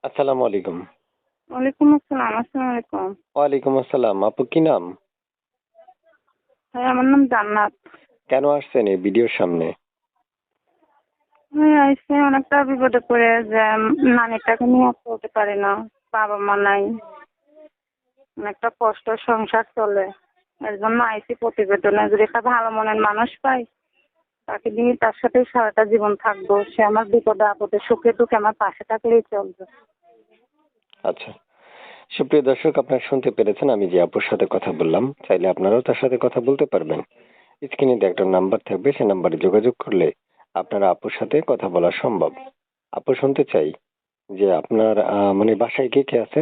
আসসালামু আলাইকুম। ওয়ালাইকুম আসসালাম। আসসালামু আলাইকুম। ওয়ালাইকুম আসসালাম। আপু কি নাম? ভাই আমার নাম জান্নাত। কেন আসছেন এই ভিডিওর সামনে? ভাই আইসে অনেকটা বিপদে পড়ে যে নানিটাকে নিয়ে আর চলতে পারি না। বাবা-মা নাই। অনেকটা কষ্ট সংসার চলে। এর জন্য আইসি প্রতিবেদনে যদি একটা ভালো মনের মানুষ পাই, তাকে নিয়ে তার সাথেই সারাটা জীবন থাকবো। সে আমার বিপদে আপদে সুখে দুঃখে আমার পাশে থাকলেই চলবে। আচ্ছা। সুপ্রিয় দর্শক, আপনারা শুনতে পেরেছেন আমি যে আপুর সাথে কথা বললাম। চাইলে আপনারাও তার সাথে কথা বলতে পারবেন। স্ক্রিনে একটা নাম্বার থাকবে, সে নাম্বারে যোগাযোগ করলে আপনারা আপুর সাথে কথা বলা সম্ভব। আপু, শুনতে চাই যে আপনার মানে বাসায় কে কে আছে?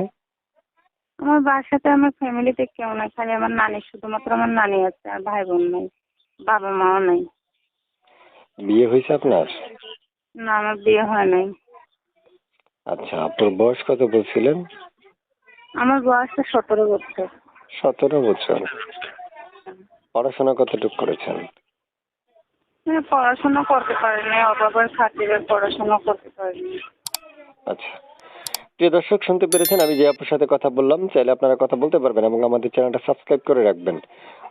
আমার বাসাতে আমার ফ্যামিলিতে কেউ নাই, খালি আমার নানি, শুধুমাত্র আমার নানি আছে, আর ভাই বোন নাই, বাবা মাও নাই। বিয়ে হয়েছে আপনার? না, আমার বিয়ে হয় নাই। আচ্ছা, আপনার বয়স কত বলছিলেন? আমার বয়স 17 বছর। 17 বছর। পড়াশোনা কতটুকু করেছেন? হ্যাঁ, পড়াশোনা করতে পারিনি, অভাবের খাতিরে পড়াশোনা করতে পারিনি। আচ্ছা। প্রিয় দর্শক, শুনতে পেরেছেন আমি যে আপুর সাথে কথা বললাম। চাইলে আপনারা কথা বলতে পারবেন এবং আমাদের চ্যানেলটা সাবস্ক্রাইব করে রাখবেন।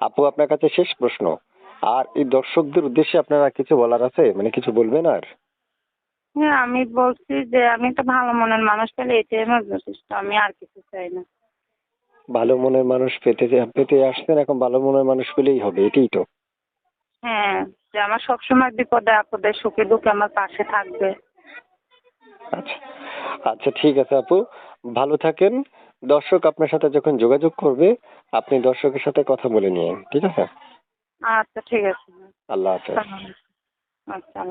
আপু, আপনার কাছে শেষ প্রশ্ন, আর এই দর্শকদের উদ্দেশ্যে আপনারা কিছু বলার আছে, মানে কিছু বলবেন আর? হ্যাঁ, আমি বলছি যে আমি একটা ভালো মনের মানুষ পেলে এটাই আমার যথেষ্ট, আমি আর কিছু চাই না। ভালো মনের মানুষ পেতে আসছেন, এখন ভালো মনের মানুষ পেলেই হবে, এটাই তো। হ্যাঁ, যে আমার সবসময় বিপদে আপদে সুখে দুঃখে আমার পাশে থাকবে। আচ্ছা। আচ্ছা, ঠিক আছে আপু, ভালো থাকেন। দর্শক আপনার সাথে যখন যোগাযোগ করবে, আপনি দর্শকের সাথে কথা বলে নিন, ঠিক আছে? আচ্ছা, ঠিক আছে। আল্লাহ হাফেজ। আচ্ছা।